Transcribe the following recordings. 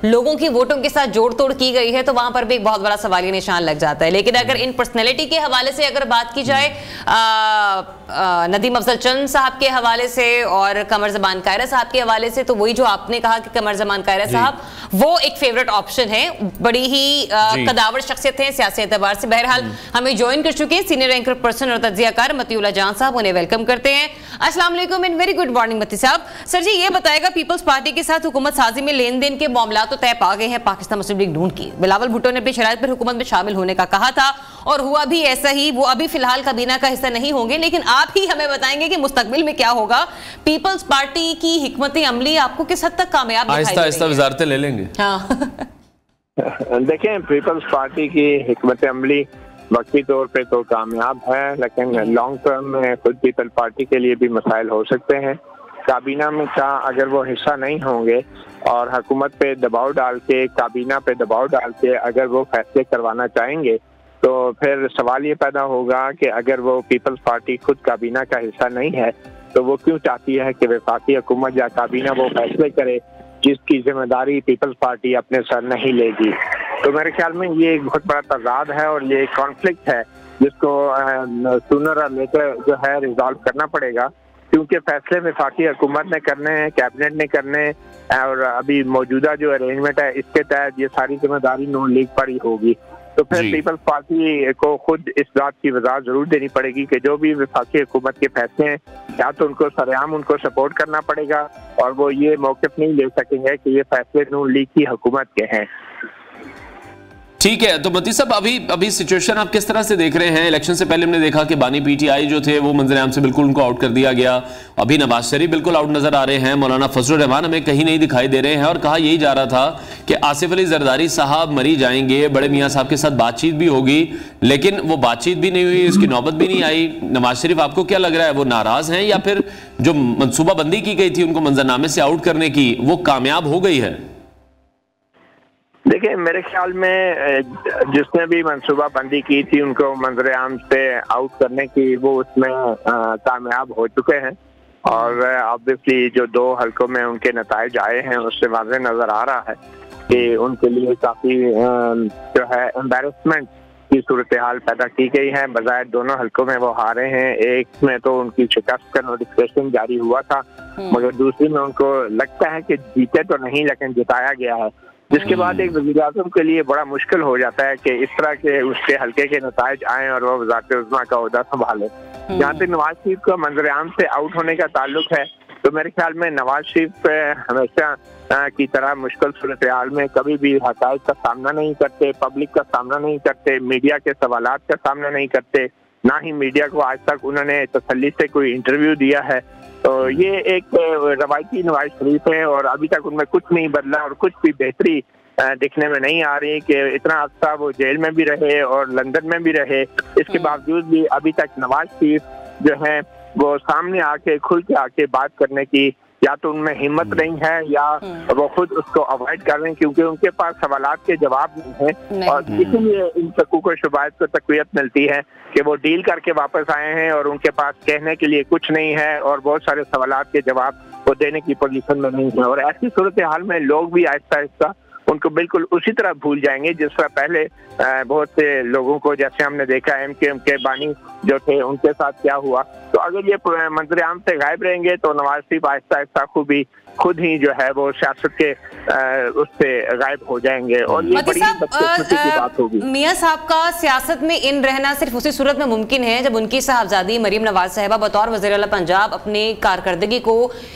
लोगों की वोटों के साथ जोड़ तोड़ की गई है, तो वहां पर भी एक बहुत बड़ा सवालिया निशान लग जाता है। लेकिन अगर इन पर्सनैलिटी के हवाले से अगर बात की जाए, नदीम अफजल चंद साहब के हवाले से और कमर जमान कायरा साहब के हवाले से, तो वही जो आपने कहा कि कमर जमान कायरा साहब वो एक फेवरेट ऑप्शन है, बड़ी ही कदावर शख्सियत है सियासी एतबार से। बहरहाल हमें ज्वाइन कर चुके हैं सीनियर एंकर पर्सन और तज्जियाकार मतीउल्लाह जान साहब, उन्हें वेलकम करते हैं। अस्सलाम वालेकुम एंड वेरी गुड मॉर्निंग मती साहब। सर जी, ये बताएगा, पीपल्स पार्टी के साथ हुकूमत साजी में लेन देन के मामला तो तय पा गए हैं पाकिस्तान मुस्लिम लीग नून की। बिलावल भुट्टो ने अपनी शराइत पर हुकूमत में शामिल होने का कहा था और हुआ भी ऐसा ही। वो अभी फिलहाल काबीना का हिस्सा नहीं होंगे, लेकिन आप ही हमें बताएंगे कि मुस्तकबिल में क्या होगा। पीपल्स पार्टी की हिकमत अमली आपको किस हद तक कामयाब दिखाई दे रही है? आहिस्ता वजारतें ले लेंगे। हाँ देखें, पीपल्स पार्टी की हिकमत अमली वक्ती तौर पे तो कामयाब है, लेकिन लॉन्ग टर्म में खुद पीपल्स पार्टी के लिए भी मसाइल हो सकते हैं। काबीना में का अगर वो हिस्सा नहीं होंगे और हुकूमत पे दबाव डाल के, काबीना पे दबाव डाल के अगर वो फैसले करवाना चाहेंगे, तो फिर सवाल ये पैदा होगा कि अगर वो पीपल्स पार्टी खुद काबीना का हिस्सा नहीं है तो वो क्यों चाहती है कि वफाकी हुकूमत या काबीना वो फैसले करे जिसकी जिम्मेदारी पीपल्स पार्टी अपने सर नहीं लेगी। तो मेरे ख्याल में ये एक बहुत बड़ा तजाद है और ये कॉन्फ्लिक्ट है जिसको सूनर और लेटर जो है रिजॉल्व करना पड़ेगा, क्योंकि फैसले वफाकी हुकूमत ने करने हैं, कैबिनेट ने करने हैं, और अभी मौजूदा जो अरेंजमेंट है इसके तहत ये सारी जिम्मेदारी नून लीग पर ही होगी। तो फिर पीपल्स पार्टी को खुद इस बात की वजाहत जरूर देनी पड़ेगी कि जो भी वफाकी हुकूमत के फैसले हैं, या तो उनको सरेआम उनको सपोर्ट करना पड़ेगा और वो ये मौक़िफ़ नहीं ले सकेंगे कि ये फैसले नून लीग की हुकूमत के हैं। ठीक है, तो मती साहब अभी सिचुएशन आप किस तरह से देख रहे हैं? इलेक्शन से पहले हमने देखा कि बानी पीटीआई जो थे वो मंजर आम से बिल्कुल उनको आउट कर दिया गया। अभी नवाज शरीफ बिल्कुल आउट नजर आ रहे हैं, मौलाना फजलुर रहमान हमें कहीं नहीं दिखाई दे रहे हैं, और कहा यही जा रहा था कि आसिफ अली जरदारी साहब मरी जाएंगे, बड़े मियाँ साहब के साथ बातचीत भी होगी, लेकिन वो बातचीत भी नहीं हुई, उसकी नौबत भी नहीं आई। नवाज शरीफ आपको क्या लग रहा है, वो नाराज हैं या फिर जो मनसूबाबंदी की गई थी उनको मंजरनामे से आउट करने की, वो कामयाब हो गई है? देखिए, मेरे ख्याल में जिसने भी मनसूबा बंदी की थी उनको मंजर आम से आउट करने की, वो उसमें कामयाब हो चुके हैं। और ऑब्वियसली जो 2 हलकों में उनके नताइज आए हैं उससे वाज़ेह नजर आ रहा है कि उनके लिए काफी जो है एम्बैरेसमेंट की सूरत हाल पैदा की गई है। बजाय दोनों हलकों में वो हारे हैं, एक में तो उनकी शिकस्त का नोटिफिकेशन जारी हुआ था, मगर दूसरी में उनको लगता है कि जीते तो नहीं लेकिन जिताया गया है, जिसके बाद एक वज़ीर-ए-आज़म के लिए बड़ा मुश्किल हो जाता है कि इस तरह के उसके हल्के के नताइज आए और वो वज़ारत-ए-उज़्मा का ओहदा संभाले। जहाँ तक नवाज शरीफ का मंजर आम से आउट होने का ताल्लुक है, तो मेरे ख्याल में नवाज शरीफ हमेशा की तरह मुश्किल सूरत हाल में कभी भी हक़ाइक़ का सामना नहीं करते, पब्लिक का सामना नहीं करते, मीडिया के सवालात का सामना नहीं करते, ना ही मीडिया को आज तक उन्होंने तसल्ली से कोई इंटरव्यू दिया है। तो ये एक रवायती नवाज शरीफ है और अभी तक उनमें कुछ नहीं बदला और कुछ भी बेहतरी दिखने में नहीं आ रही कि इतना अर्सा वो जेल में भी रहे और लंदन में भी रहे, इसके बावजूद भी अभी तक नवाज शरीफ जो है वो सामने आके खुल के आके बात करने की या तो उनमें हिम्मत नहीं है या वो खुद उसको अवॉइड कर रहे हैं, क्योंकि उनके पास सवालात के जवाब नहीं है। और इसीलिए इन शकूक और शुबाहत को तक़वियत मिलती है कि वो डील करके वापस आए हैं और उनके पास कहने के लिए कुछ नहीं है और बहुत सारे सवालात के जवाब वो देने की पोजीशन में नहीं है। और ऐसी सूरत हाल में लोग भी आहिस्ता आहिस्ता उनको बिल्कुल उसी तरह भूल जाएंगे जिस तरह पहले बहुत से लोगों को, जैसे हमने देखा एमकेएम के बानी जो थे उनके साथ क्या हुआ। तो अगर ये मंजर आम से गायब रहेंगे तो नवाज शरीफ आहिस्ता आहिस्ता खुद ही जो है वो सियासत के उससे गायब हो जाएंगे और ये बड़ी बदकिस्मती की बात होगी। मियां साहब का सियासत में इन रहना सिर्फ उसी सूरत में मुमकिन है जब उनकी साहबजादी मरीम नवाज साहिबा बतौर वज़ीर आला पंजाब अपनी कारकर्दगी को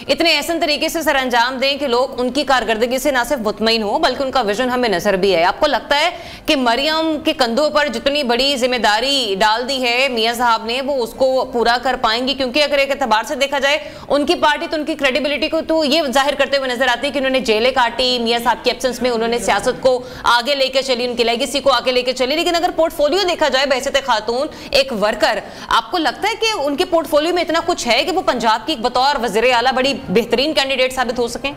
इतने ऐसे तरीके से सर अंजाम दें कि लोग उनकी कारकर्दगी से ना सिर्फ मुतमईन हो बल्कि उनका विजन हमें नजर भी है। आपको लगता है कि मरियम के कंधों पर जितनी बड़ी जिम्मेदारी डाल दी है मियां साहब ने वो उसको पूरा कर पाएंगी? क्योंकि अगर एक एतबार से देखा जाए उनकी पार्टी तो उनकी क्रेडिबिलिटी को तो ये जाहिर करते हुए नजर आती है कि उन्होंने जेलें काटी, मियां साहब की एब्सेंस में उन्होंने सियासत को आगे लेकर चली, उनकी लेगेसी को आगे लेकर चली। लेकिन अगर पोर्टफोलियो देखा जाए बहैसियत खातून एक वर्कर, आपको लगता है कि उनके पोर्टफोलियो में इतना कुछ है कि वो पंजाब की बतौर वज़ीर आला बड़ी बेहतरीन कैंडिडेट साबित हो सकें?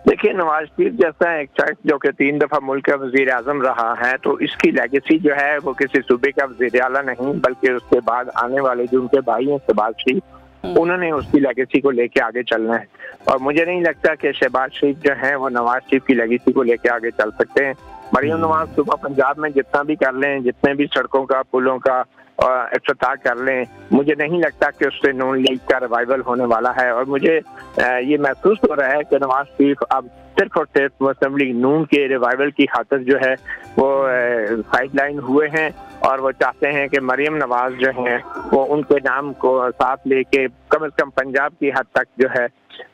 देखिए, नवाज शरीफ जैसा एक शख्स जो कि 3 दफा मुल्क का वज़ीर आज़म रहा है, तो इसकी लेगेसी जो है वो किसी सूबे का वज़ीर आला नहीं बल्कि उसके बाद आने वाले जो उनके भाई हैं शहबाज शरीफ उन्होंने उसकी लेगेसी को लेके आगे चलना है। और मुझे नहीं लगता कि शहबाज शरीफ जो है वो नवाज शरीफ की लेगेसी को लेके आगे चल सकते हैं। मरियम नवाज सुबह पंजाब में जितना भी कर लें, जितने भी सड़कों का पुलों का इफ्तिताह कर लें, मुझे नहीं लगता कि उससे नून लीग का रिवाइवल होने वाला है। और मुझे ये महसूस हो रहा है कि नवाज शरीफ अब सिर्फ और सिर्फ असेंबली नून के रिवाइवल की खातिर जो है वो साइडलाइन हुए हैं और वो चाहते हैं कि मरियम नवाज जो हैं वो उनके नाम को साथ लेके कम से कम पंजाब की हद तक जो है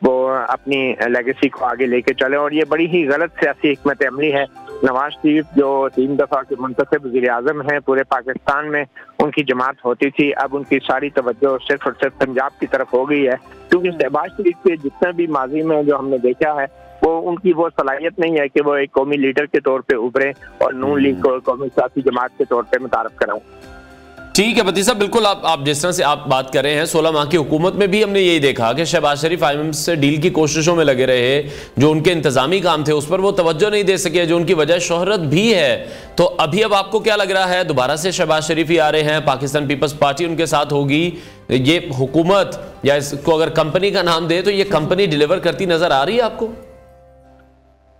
वो अपनी लेगेसी को आगे लेके चले। और ये बड़ी ही गलत सियासी हिकमत अमली है। नवाज शरीफ जो 3 दफा के मुंतखब वज़ीर आज़म हैं पूरे पाकिस्तान में, उनकी जमात होती थी, अब उनकी सारी तवज्जो सिर्फ और सिर्फ पंजाब की तरफ हो गई है। क्योंकि शहबाज शरीफ के जितना भी माजी में जो हमने देखा है वो उनकी वो सलाहियत नहीं है कि वो एक कौमी लीडर के तौर पे उभरे और नून लीग को कौमी सियासी जमात के तौर पे मुतारफ कराएं। ठीक है मती साहब, बिल्कुल आप जिस तरह से आप बात कर रहे हैं, 16 माह की हुकूमत में भी हमने यही देखा कि शहबाज शरीफ IMF से डील की कोशिशों में लगे रहे, जो उनके इंतजामी काम थे उस पर वो तवज्जो नहीं दे सके, जो उनकी वजह शोहरत भी है। तो अभी अब आपको क्या लग रहा है, दोबारा से शहबाज शरीफ ही आ रहे हैं, पाकिस्तान पीपल्स पार्टी उनके साथ होगी, ये हुकूमत या इसको अगर कंपनी का नाम दे तो ये कंपनी डिलीवर करती नजर आ रही है आपको?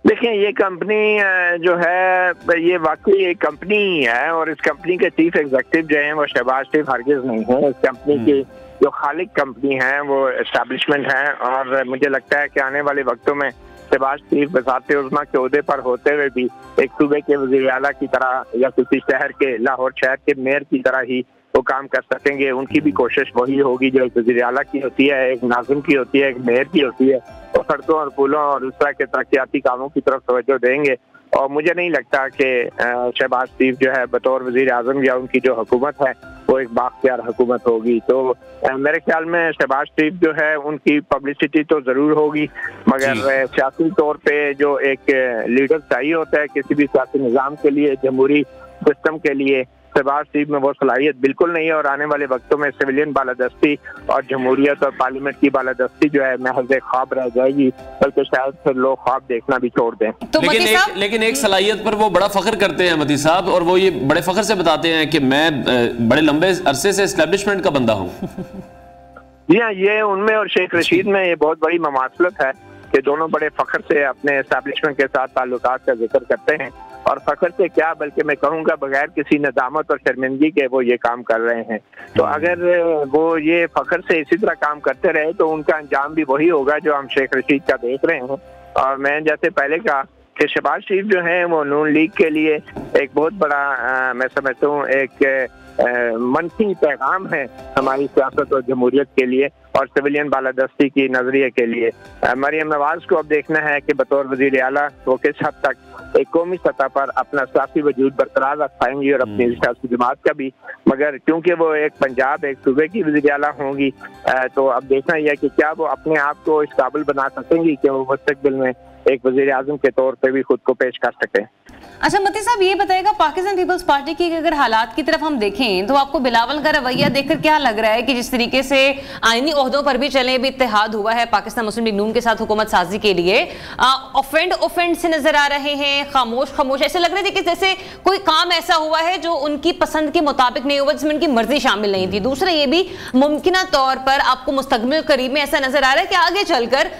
देखिए, ये कंपनी जो है ये वाकई एक कंपनी ही है और इस कंपनी के चीफ एग्जीक्यूटिव जो हैं वो शहबाज शरीफ हरगिज नहीं है। इस कंपनी की जो खालिक कंपनी है वो एस्टैब्लिशमेंट है और मुझे लगता है कि आने वाले वक्तों में शहबाज शरीफ वज़ारत उज़्मा के ओहदे पर होते हुए भी एक सूबे के वज़ीर आला की तरह या किसी शहर के, लाहौर शहर के मेयर की तरह ही वो काम कर सकेंगे। उनकी भी कोशिश वही होगी जो एक वज़ीर आला की होती है, एक नाज़िम की होती है, एक मेयर की होती है। वो सड़कों और पुलों और उस तरह के तरक्याती कामों की तरफ तवज्जो देंगे। और मुझे नहीं लगता कि शहबाज शरीफ जो है बतौर वज़ीर आज़म या उनकी जो हुकूमत है वो एक बाख्तियार हुकूमत होगी। तो मेरे ख्याल में शहबाज शरीफ जो है उनकी पब्लिसिटी तो ज़रूर होगी, मगर सियासी तौर पे जो एक लीडर चाहिए होता है किसी भी सियासी निज़ाम के लिए, जमहूरी सिस्टम के लिए, शहबाज शरीफ में वो सलाहियत बिल्कुल नहीं है। और आने वाले वक्तों में सिविलियन बालादस्ती और जमहूरियत और पार्लियामेंट की बालादस्ती जो है महज एक ख्वाब रह जाएगी, बल्कि शायद फिर लोग ख्वाब देखना भी छोड़ दें। तो लेकिन एक सलाहियत पर वो बड़ा फख्र करते हैं मती साहब, और वो ये बड़े फख्र से बताते हैं कि मैं बड़े लंबे अरसे से एस्टेब्लिशमेंट का बंदा हूँ। जी हाँ, ये उनमें और शेख रशीद में ये बहुत बड़ी ममासलत है कि दोनों बड़े फख्र से अपने एस्टेब्लिशमेंट के साथ ताल्लुकात का जिक्र करते हैं। और फख्र से क्या, बल्कि मैं कहूँगा बगैर किसी नदामत और शर्मिंदगी के वो ये काम कर रहे हैं। तो अगर वो ये फख्र से इसी तरह काम करते रहे तो उनका अंजाम भी वही होगा जो हम शेख रशीद का देख रहे हैं। और मैं जैसे पहले कहा कि शहबाज शरीफ जो है वो नून लीग के लिए एक बहुत बड़ा मैं समझता हूँ एक मनफी पैगाम है हमारी सियासत और जमहूरियत के लिए और सिविलियन बालादस्ती की नजरिए के लिए। मरियम नवाज को अब देखना है कि बतौर वजीर आला वो किस हद तक एक कौमी सतह पर अपना सियासी वजूद बरकरार रख पाएंगी और अपनी सियासी जमात का भी। मगर क्योंकि वो एक पंजाब, एक सूबे की वजीर आला होंगी, तो अब देखना यह है कि क्या वो अपने आप को इस काबिल बना सकेंगी कि वो मुस्तकबिल में एक वजीर आजम के तौर पे भी खुद को पेश कर सकें। अच्छा मती साहब, ये बताएगा पाकिस्तान पीपल्स पार्टी की अगर हालात की तरफ हम देखें तो आपको बिलावल का रवैया देखकर क्या लग रहा है कि जिस तरीके से आईनी ओहदों पर भी चले भी इत्तेहाद हुआ है पाकिस्तान मुस्लिम लीग नून के साथ हुकूमत साजी के लिए, ऑफेंड से नजर आ रहे हैं, खामोश ऐसे लग रहे थे कि जैसे कोई काम ऐसा हुआ है जो उनकी पसंद के मुताबिक नहीं हुआ, जिसमें उनकी मर्जी शामिल नहीं थी। दूसरा ये भी मुमकिन तौर पर आपको मुस्तकबिल करीब में ऐसा नजर आ रहा है कि आगे चलकर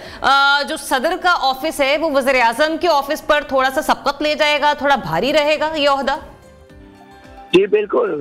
जो सदर का ऑफिस है वो वज़ीर आज़म के ऑफिस पर थोड़ा सा सबकत ले जाएगा, थोड़ा भारी रहेगा ये ओहदा। जी बिल्कुल,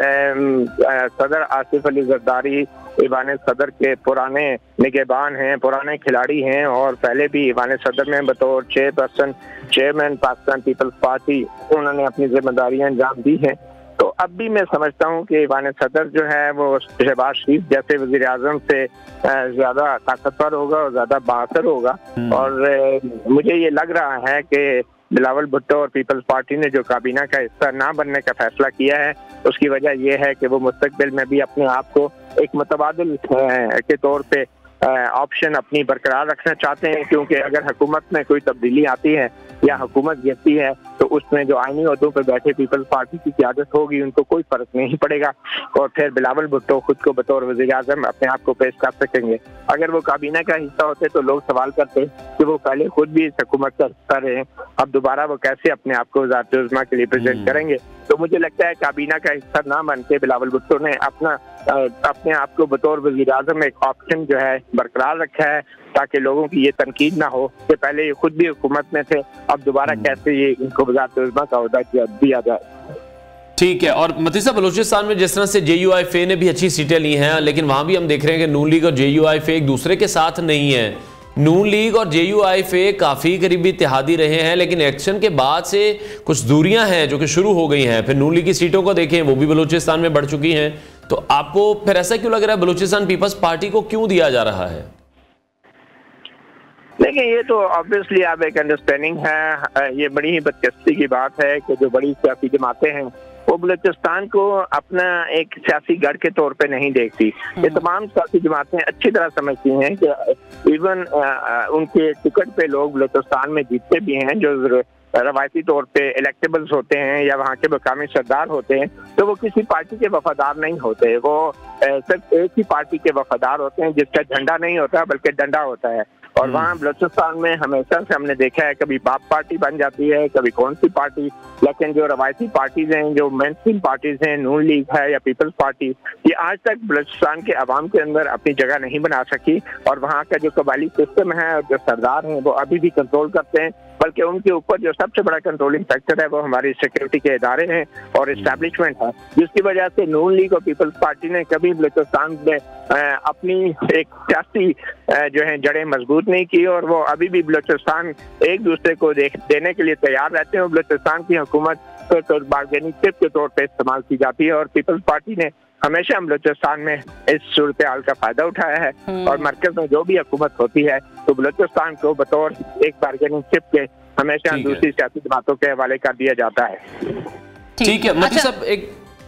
सदर आसिफ अली जरदारी ईवान सदर के पुराने निगहबान हैं, पुराने खिलाड़ी हैं और पहले भी ईवान सदर में बतौर चेयरमैन पाकिस्तान पीपल्स पार्टी उन्होंने अपनी जिम्मेदारियां अंजाम दी हैं। तो अब भी मैं समझता हूं कि ईवान सदर जो है वो शहबाज शरीफ जैसे वजीर आजम से ज्यादा ताकतवर होगा और ज्यादा बाअसर होगा। और मुझे ये लग रहा है कि बिलावल भुट्टो और पीपल्स पार्टी ने जो काबीना का हिस्सा ना बनने का फैसला किया है उसकी वजह यह है कि वो मुस्तकबिल में भी अपने आप को एक मुतबादिल के तौर पे ऑप्शन अपनी बरकरार रखना चाहते हैं। क्योंकि अगर हुकूमत में कोई तब्दीली आती है या हुकूमत गिरती है तो उसमें जो आईनी ओहदों पर बैठे पीपल्स पार्टी की क़यादत होगी उनको कोई फर्क नहीं पड़ेगा और फिर बिलावल भुट्टो खुद को बतौर वज़ीर आज़म अपने आप को पेश कर सकेंगे। अगर वो काबीना का हिस्सा होते तो लोग सवाल करते कि वो पहले खुद भी इस हुकूमत का हिस्सा रहे, अब दोबारा वो कैसे अपने आप को वज़ारत उज़्मा के लिए प्रेजेंट करेंगे। तो मुझे लगता है काबीना का हिस्सा ना बन के बिलावल भुट्टो ने अपने आप को बतौर वज़ीर-ए-आज़म एक ऑप्शन जो है बरकरार रखा है, ताकि लोगों की ये तनकीद ना हो कि पहले ये खुद भी हुकूमत में थे, अब दोबारा कैसे ये इनको वज़ारत उज़्मा का ओहदा दिया जाए। ठीक है। और मती साहब, बलूचिस्तान में जिस तरह से JUIF ने भी अच्छी सीटें ली हैं, लेकिन वहां भी हम देख रहे हैं कि नून लीग और JUIF एक दूसरे के साथ नहीं है। नून लीग और JUIF काफी करीबी इत्तेहादी रहे हैं, लेकिन इलेक्शन के बाद से कुछ दूरियां हैं जो कि शुरू हो गई हैं। फिर नून लीग की सीटों को देखें, वो भी बलूचिस्तान में बढ़ चुकी हैं। तो आपको फिर ऐसा क्यों लग रहा है बलूचिस्तान पीपल्स पार्टी को क्यों दिया जा रहा है? देखिए, ये तो ऑब्वियसली आप एक अंडरस्टैंडिंग है, ये बड़ी ही बदकिस्मती की बात है कि जो बड़ी सियासी जमातें हैं वो बलूचिस्तान को अपना एक सियासी गढ़ के तौर पे नहीं देखती। ये तमाम सियासी जमातें अच्छी तरह समझती हैं कि इवन उनके टिकट पे लोग बलूचिस्तान में जीतते भी हैं जो रवायती तौर पे इलेक्टेबल्स होते हैं या वहाँ के मकामी सरदार होते हैं, तो वो किसी पार्टी के वफादार नहीं होते, वो सिर्फ एक ही पार्टी के वफादार होते हैं जिसका झंडा नहीं होता बल्कि डंडा होता है। और वहाँ बलूचिस्तान में हमेशा से हमने देखा है कभी बाप पार्टी बन जाती है, कभी कौन सी पार्टी, लेकिन जो रवायती पार्टीज हैं, जो मेनस्ट्रीम पार्टीज हैं, नून लीग है या पीपल्स पार्टी, ये आज तक बलूचिस्तान के अवाम के अंदर अपनी जगह नहीं बना सकी। और वहाँ का जो कबायली सिस्टम है और जो सरदार हैं वो अभी भी कंट्रोल करते हैं, बल्कि उनके ऊपर जो सबसे बड़ा कंट्रोलिंग फैक्टर है वो हमारी सिक्योरिटी के इदारे हैं और इस्टेब्लिशमेंट है, जिसकी वजह से नून लीग और पीपल्स पार्टी ने कभी बलूचिस्तान में अपनी एक सियासी जो है जड़ें मजबूत नहीं की, और वो अभी भी बलूचिस्तान एक दूसरे को देने के लिए तैयार रहते हैं। बलूचिस्तान की हुकूमत तो बारगेनिंग चिप के तौर पर इस्तेमाल की जाती है, और पीपल्स पार्टी ने हमेशा बलूचिस्तान में इस सूरत हाल का फायदा उठाया है। और मरकज में जो भी हुकूमत होती है तो बलूचिस्तान को बतौर एक बारगेनिंग चिप के हमेशा दूसरी सियासी जमातों के हवाले कर दिया जाता है। ठीक है। मती साहब, एक